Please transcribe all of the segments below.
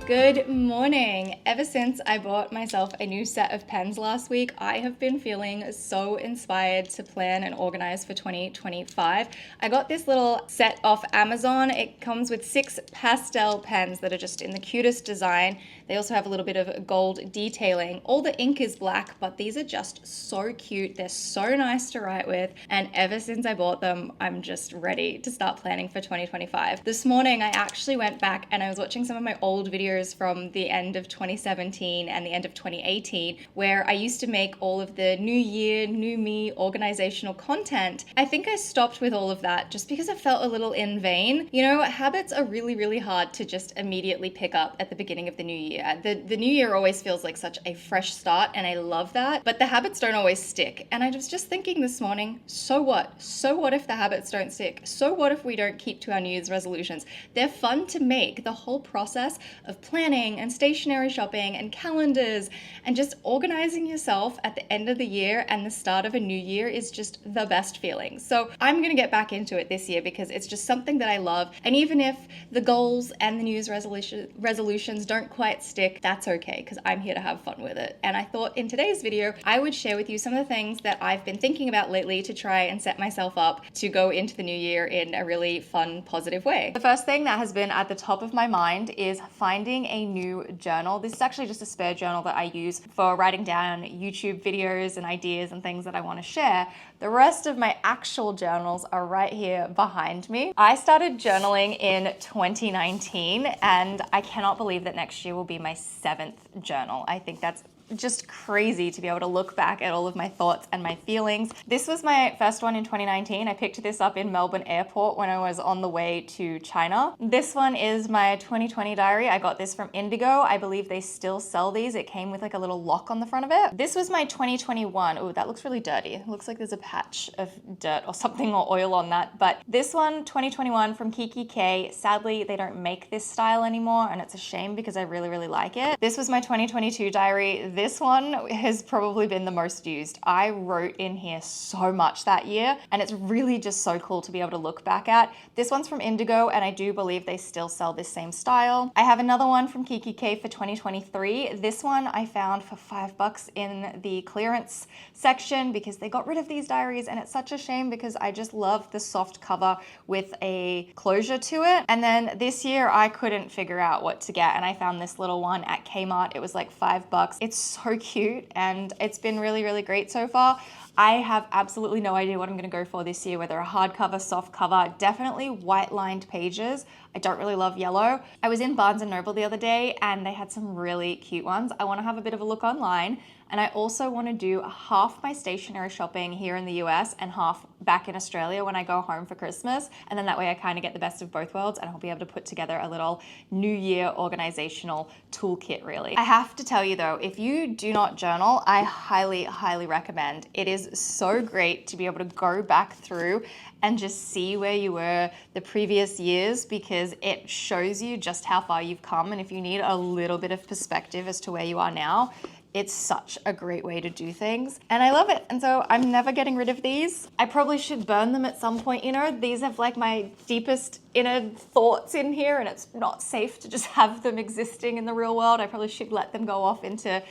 Good morning. Ever since I bought myself a new set of pens last week, I have been feeling so inspired to plan and organize for 2025. I got this little set off Amazon. It comes with 6 pastel pens that are just in the cutest design. They also have a little bit of gold detailing. All the ink is black, but these are just so cute. They're so nice to write with. And ever since I bought them, I'm just ready to start planning for 2025. This morning, I actually went back and I was watching some of my old videos from the end of 2017 and the end of 2018, where I used to make all of the new year, new me organizational content. I think I stopped with all of that just because it felt a little in vain. You know, habits are really, really hard to just immediately pick up at the beginning of the new year. The new year always feels like such a fresh start, and I love that, but the habits don't always stick. And I was just thinking this morning, so what? So what if the habits don't stick? So what if we don't keep to our New Year's resolutions? They're fun to make. The whole process of planning and stationery shopping and calendars and just organizing yourself at the end of the year and the start of a new year is just the best feeling. So I'm going to get back into it this year because it's just something that I love. And even if the goals and the New Year's resolutions don't quite stick, that's okay because I'm here to have fun with it. And I thought in today's video, I would share with you some of the things that I've been thinking about lately to try and set myself up to go into the new year in a really fun, positive way. The first thing that has been at the top of my mind is finding a new journal. This is actually just a spare journal that I use for writing down YouTube videos and ideas and things that I want to share. The rest of my actual journals are right here behind me. I started journaling in 2019 and I cannot believe that next year will be my 7th journal. I think that's just crazy to be able to look back at all of my thoughts and my feelings. This was my first one in 2019. I picked this up in Melbourne Airport when I was on the way to China. This one is my 2020 diary. I got this from Indigo. I believe they still sell these. It came with like a little lock on the front of it. This was my 2021. Oh, that looks really dirty. It looks like there's a patch of dirt or something or oil on that. But this one, 2021 from Kikki K. Sadly, they don't make this style anymore and it's a shame because I really, really like it. This was my 2022 diary. This one has probably been the most used. I wrote in here so much that year and it's really just so cool to be able to look back at. This one's from Indigo and I do believe they still sell this same style. I have another one from Kikki K for 2023. This one I found for $5 in the clearance section because they got rid of these diaries and it's such a shame because I just love the soft cover with a closure to it. And then this year I couldn't figure out what to get and I found this little one at Kmart. It was like $5. It's so cute and it's been really, really great so far. I have absolutely no idea what I'm going to go for this year, whether a hardcover, soft cover, definitely white lined pages. I don't really love yellow. I was in Barnes & Noble the other day and they had some really cute ones. I want to have a bit of a look online. And I also want to do half my stationery shopping here in the US and half back in Australia when I go home for Christmas. And then that way I kind of get the best of both worlds and I'll be able to put together a little New Year organizational toolkit really. I have to tell you though, if you do not journal, I highly, highly recommend. It is so great to be able to go back through and just see where you were the previous years because it shows you just how far you've come. And if you need a little bit of perspective as to where you are now, it's such a great way to do things and I love it. And so I'm never getting rid of these. I probably should burn them at some point. You know, these have like my deepest inner thoughts in here and it's not safe to just have them existing in the real world. I probably should let them go off into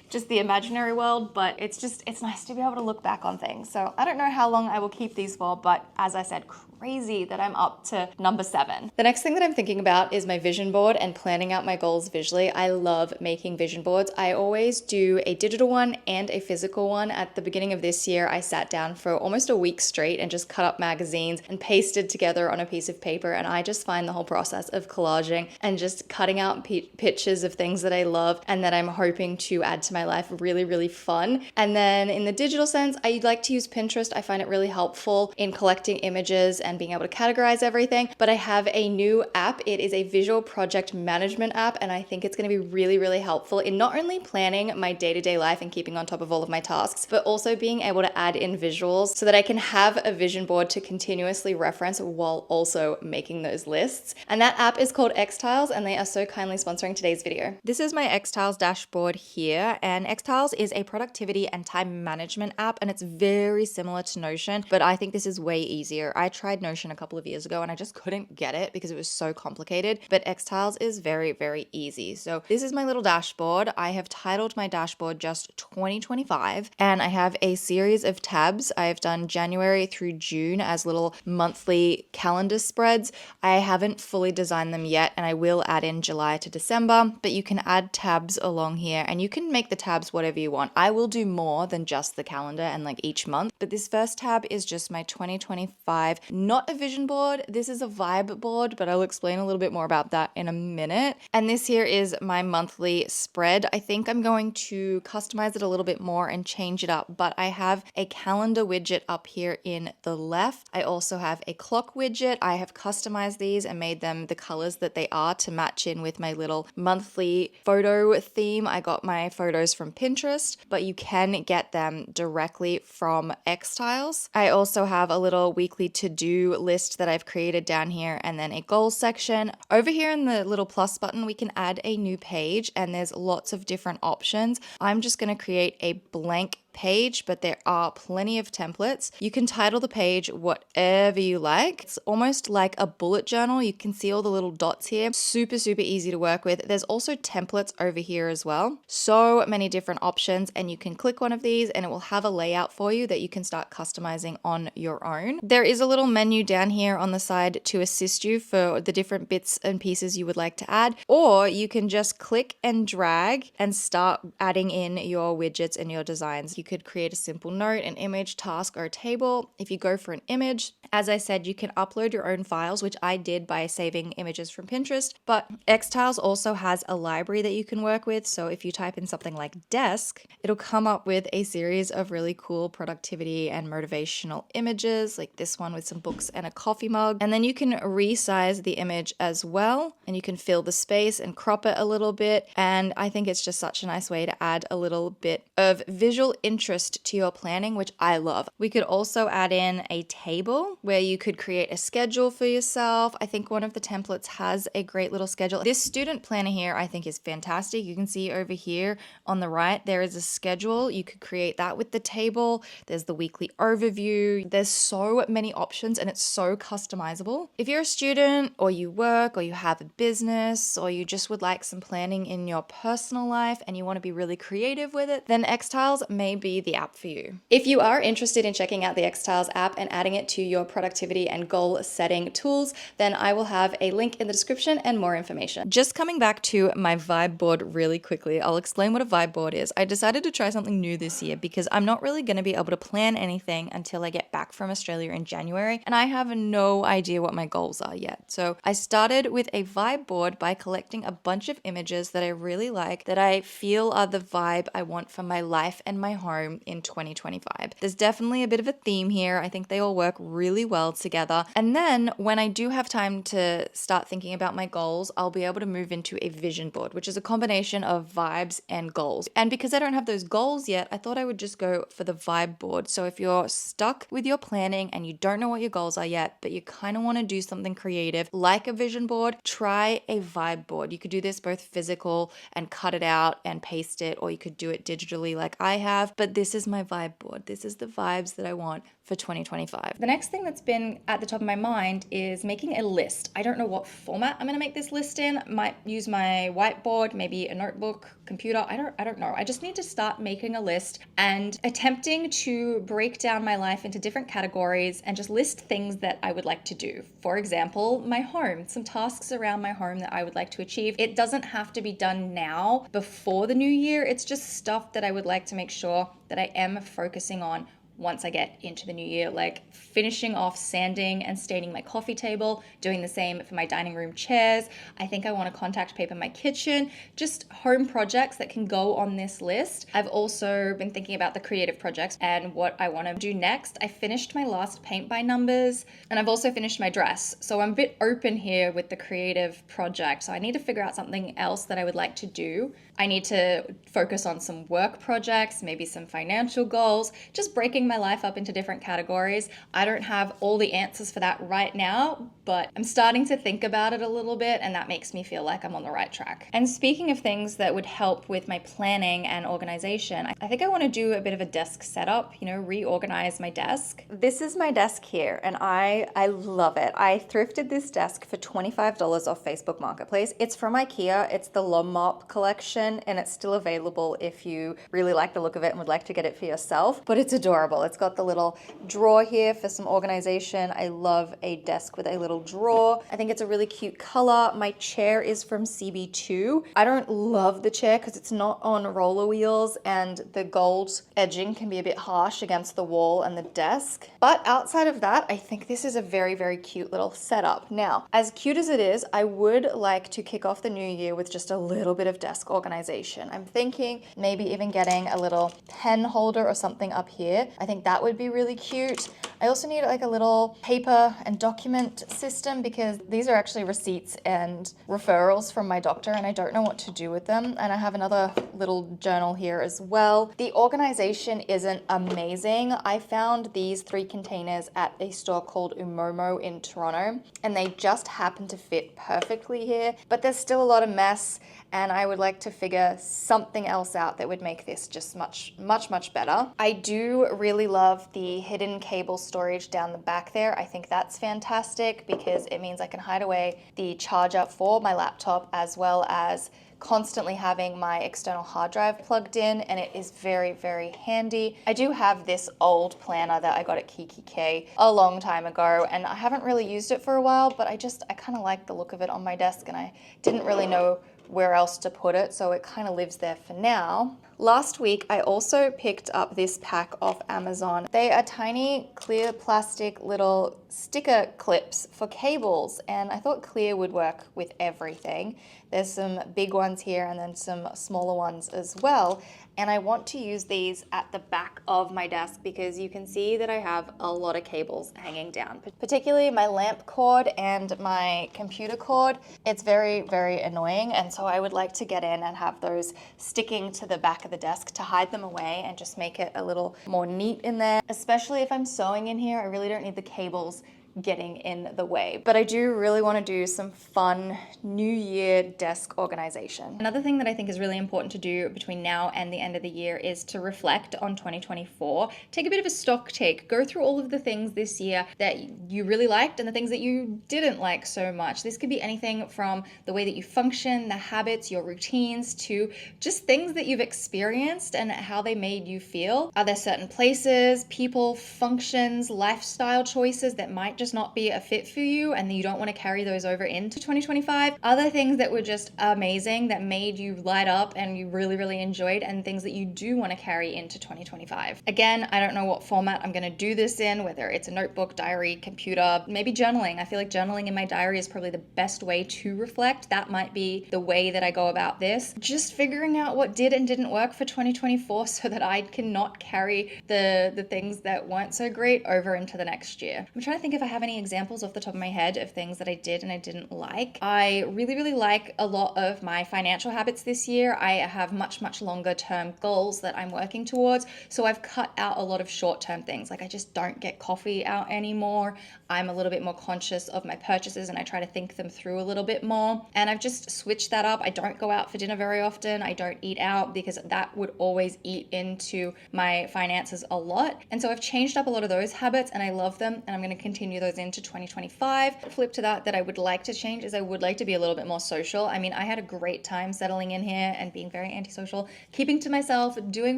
just the imaginary world, but it's nice to be able to look back on things. So I don't know how long I will keep these for, but as I said, crazy that I'm up to number 7. The next thing that I'm thinking about is my vision board and planning out my goals visually. I love making vision boards. I always do a digital one and a physical one. At the beginning of this year, I sat down for almost a week straight and just cut up magazines and pasted together on a piece of paper. And I just find the whole process of collaging and just cutting out pictures of things that I love and that I'm hoping to add to my life really, really fun. And then in the digital sense, I like to use Pinterest. I find it really helpful in collecting images and being able to categorize everything. But I have a new app. It is a visual project management app, and I think it's going to be really, really helpful in not only planning my day-to-day life and keeping on top of all of my tasks, but also being able to add in visuals so that I can have a vision board to continuously reference while also making those lists. And that app is called Xtiles, and they are so kindly sponsoring today's video. This is my Xtiles dashboard here, and Xtiles is a productivity and time management app, and it's very similar to Notion, but I think this is way easier. I tried Notion a couple of years ago and I just couldn't get it because it was so complicated, but Xtiles is very, very easy. So this is my little dashboard. I have titled my dashboard just 2025, and I have a series of tabs. I've done January through June as little monthly calendar spreads. I haven't fully designed them yet, and I will add in July to December, but you can add tabs along here and you can make the tabs whatever you want. I will do more than just the calendar and like each month, but this first tab is just my 2025, not a vision board. This is a vibe board, but I'll explain a little bit more about that in a minute. And this here is my monthly spread. I think I'm going to customize it a little bit more and change it up, but I have a calendar widget up here in the left. I also have a clock widget. I have customized these and made them the colors that they are to match in with my little monthly photo theme. I got my photos from Pinterest, but you can get them directly from Xtiles. I also have a little weekly to-do list that I've created down here, and then a goals section. Over here in the little plus button, we can add a new page, and there's lots of different options. I'm just going to create a blank page, but there are plenty of templates. You can title the page whatever you like. It's almost like a bullet journal. You can see all the little dots here. Super, super easy to work with. There's also templates over here as well. So many different options, and you can click one of these and it will have a layout for you that you can start customizing on your own. There is a little menu down here on the side to assist you for the different bits and pieces you would like to add, or you can just click and drag and start adding in your widgets and your designs. You could create a simple note, an image, task, or a table. If you go for an image, as I said, you can upload your own files, which I did by saving images from Pinterest, but Xtiles also has a library that you can work with. So if you type in something like desk, it'll come up with a series of really cool productivity and motivational images, like this one with some books and a coffee mug. And then you can resize the image as well, and you can fill the space and crop it a little bit. And I think it's just such a nice way to add a little bit of visual interest to your planning, which I love. We could also add in a table where you could create a schedule for yourself. I think one of the templates has a great little schedule. This student planner here I think is fantastic. You can see over here on the right there is a schedule. You could create that with the table. There's the weekly overview. There's so many options and it's so customizable. If you're a student or you work or you have a business or you just would like some planning in your personal life and you want to be really creative with it, then Xtiles may be the app for you. If you are interested in checking out the Xtiles app and adding it to your productivity and goal setting tools, then I will have a link in the description and more information. Just coming back to my vibe board really quickly, I'll explain what a vibe board is. I decided to try something new this year because I'm not really going to be able to plan anything until I get back from Australia in January, and I have no idea what my goals are yet. So I started with a vibe board by collecting a bunch of images that I really like, that I feel are the vibe I want for my life and my home in 2025. There's definitely a bit of a theme here. I think they all work really well together. And then when I do have time to start thinking about my goals, I'll be able to move into a vision board, which is a combination of vibes and goals. And because I don't have those goals yet, I thought I would just go for the vibe board. So if you're stuck with your planning and you don't know what your goals are yet, but you kind of want to do something creative like a vision board, try a vibe board. You could do this both physical and cut it out and paste it, or you could do it digitally like I have, but this is my vibe board. This is the vibes that I want for 2025. The next thing that's been at the top of my mind is making a list. I don't know what format I'm going to make this list in. Might use my whiteboard, maybe a notebook, computer. I don't know. I just need to start making a list and attempting to break down my life into different categories and just list things that I would like to do. For example, my home, some tasks around my home that I would like to achieve. It doesn't have to be done now before the new year. It's just stuff that I would like to make sure that I am focusing on once I get into the new year, like finishing off sanding and staining my coffee table, doing the same for my dining room chairs. I think I want to contact paper my kitchen, just home projects that can go on this list. I've also been thinking about the creative projects and what I want to do next. I finished my last paint by numbers and I've also finished my dress. So I'm a bit open here with the creative project. So I need to figure out something else that I would like to do. I need to focus on some work projects, maybe some financial goals, just breaking breaking my life up into different categories. I don't have all the answers for that right now, but I'm starting to think about it a little bit, and that makes me feel like I'm on the right track. And speaking of things that would help with my planning and organization, I think I want to do a bit of a desk setup, reorganize my desk. This is my desk here, and I love it. I thrifted this desk for $25 off Facebook Marketplace. It's from IKEA. It's the Lomop collection, and it's still available if you really like the look of it and would like to get it for yourself. But it's adorable. It's got the little drawer here for some organization. I love a desk with a little drawer. I think it's a really cute color. My chair is from CB2. I don't love the chair because it's not on roller wheels, and the gold edging can be a bit harsh against the wall and the desk. But outside of that, I think this is a very, very cute little setup. Now, as cute as it is, I would like to kick off the new year with just a little bit of desk organization. I'm thinking maybe even getting a little pen holder or something up here. I think that would be really cute. I also need like a little paper and document system because these are actually receipts and referrals from my doctor, and I don't know what to do with them. And I have another little journal here as well. The organization isn't amazing. I found these 3 containers at a store called Umomo in Toronto, and they just happen to fit perfectly here, but there's still a lot of mess, and I would like to figure something else out that would make this just much, much, much better. I do really love the hidden cable storage down the back there. I think that's fantastic because it means I can hide away the charger for my laptop as well as constantly having my external hard drive plugged in, and it is very, very handy. I do have this old planner that I got at kikki.K a long time ago, and I haven't really used it for a while, but I kind of like the look of it on my desk, and I didn't really know where else to put it, so it kind of lives there for now. Last week, I also picked up this pack off Amazon. They are tiny, clear plastic little sticker clips for cables, and I thought clear would work with everything. There's some big ones here and then some smaller ones as well. And I want to use these at the back of my desk because you can see that I have a lot of cables hanging down, particularly my lamp cord and my computer cord. It's very, very annoying. And so I would like to get in and have those sticking to the back of the desk to hide them away and just make it a little more neat in there. Especially if I'm sewing in here, I really don't need the cables getting in the way. But I do really want to do some fun New Year desk organization. Another thing that I think is really important to do between now and the end of the year is to reflect on 2024. Take a bit of a stock take. Go through all of the things this year that you really liked and the things that you didn't like so much. This could be anything from the way that you function, the habits, your routines, to just things that you've experienced and how they made you feel. Are there certain places, people, functions, lifestyle choices that might just not be a fit for you and you don't want to carry those over into 2025? Other things that were just amazing that made you light up and you really, really enjoyed, and things that you do want to carry into 2025. Again, I don't know what format I'm going to do this in, whether it's a notebook, diary, computer, maybe journaling. I feel like journaling in my diary is probably the best way to reflect. That might be the way that I go about this. Just figuring out what did and didn't work for 2024 so that I cannot carry the things that weren't so great over into the next year. I'm trying to think if I have any examples off the top of my head of things that I did and I didn't like. I really, really like a lot of my financial habits this year. I have much, much longer term goals that I'm working towards. So I've cut out a lot of short term things. Like I just don't get coffee out anymore. I'm a little bit more conscious of my purchases and I try to think them through a little bit more. And I've just switched that up. I don't go out for dinner very often. I don't eat out because that would always eat into my finances a lot. And so I've changed up a lot of those habits and I love them, and I'm going to continue those into 2025. Flip to that I would like to change is I would like to be a little bit more social. I mean, I had a great time settling in here and being very antisocial, keeping to myself, doing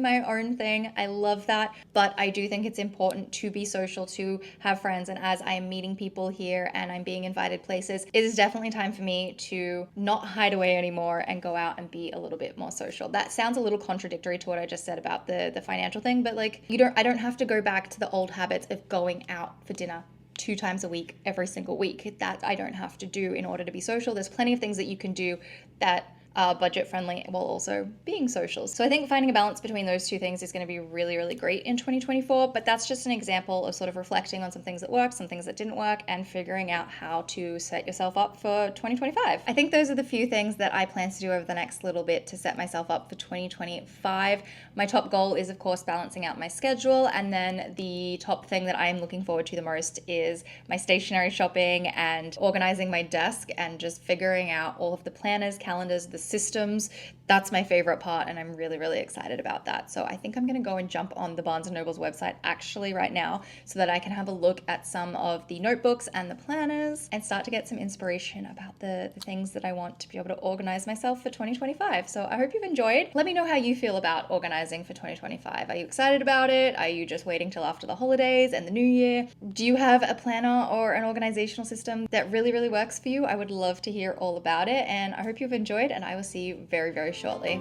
my own thing. I love that. But I do think it's important to be social, to have friends. And as I am meeting people here and I'm being invited places, it is definitely time for me to not hide away anymore and go out and be a little bit more social. That sounds a little contradictory to what I just said about the financial thing, but like I don't have to go back to the old habits of going out for dinner 2 times a week, every single week. That I don't have to do in order to be social. There's plenty of things that you can do that budget friendly while also being social. So I think finding a balance between those two things is going to be really, really great in 2024. But that's just an example of sort of reflecting on some things that worked, some things that didn't work, and figuring out how to set yourself up for 2025. I think those are the few things that I plan to do over the next little bit to set myself up for 2025. My top goal is, of course, balancing out my schedule. And then the top thing that I am looking forward to the most is my stationery shopping and organizing my desk and just figuring out all of the planners, calendars, the systems. That's my favorite part, and I'm really, really excited about that. So I think I'm going to go and jump on the Barnes & Noble's website actually right now so that I can have a look at some of the notebooks and the planners and start to get some inspiration about the things that I want to be able to organize myself for 2025. So I hope you've enjoyed. Let me know how you feel about organizing for 2025. Are you excited about it? Are you just waiting till after the holidays and the new year? Do you have a planner or an organizational system that really, really works for you? I would love to hear all about it, and I hope you've enjoyed, and I will see you very, very shortly.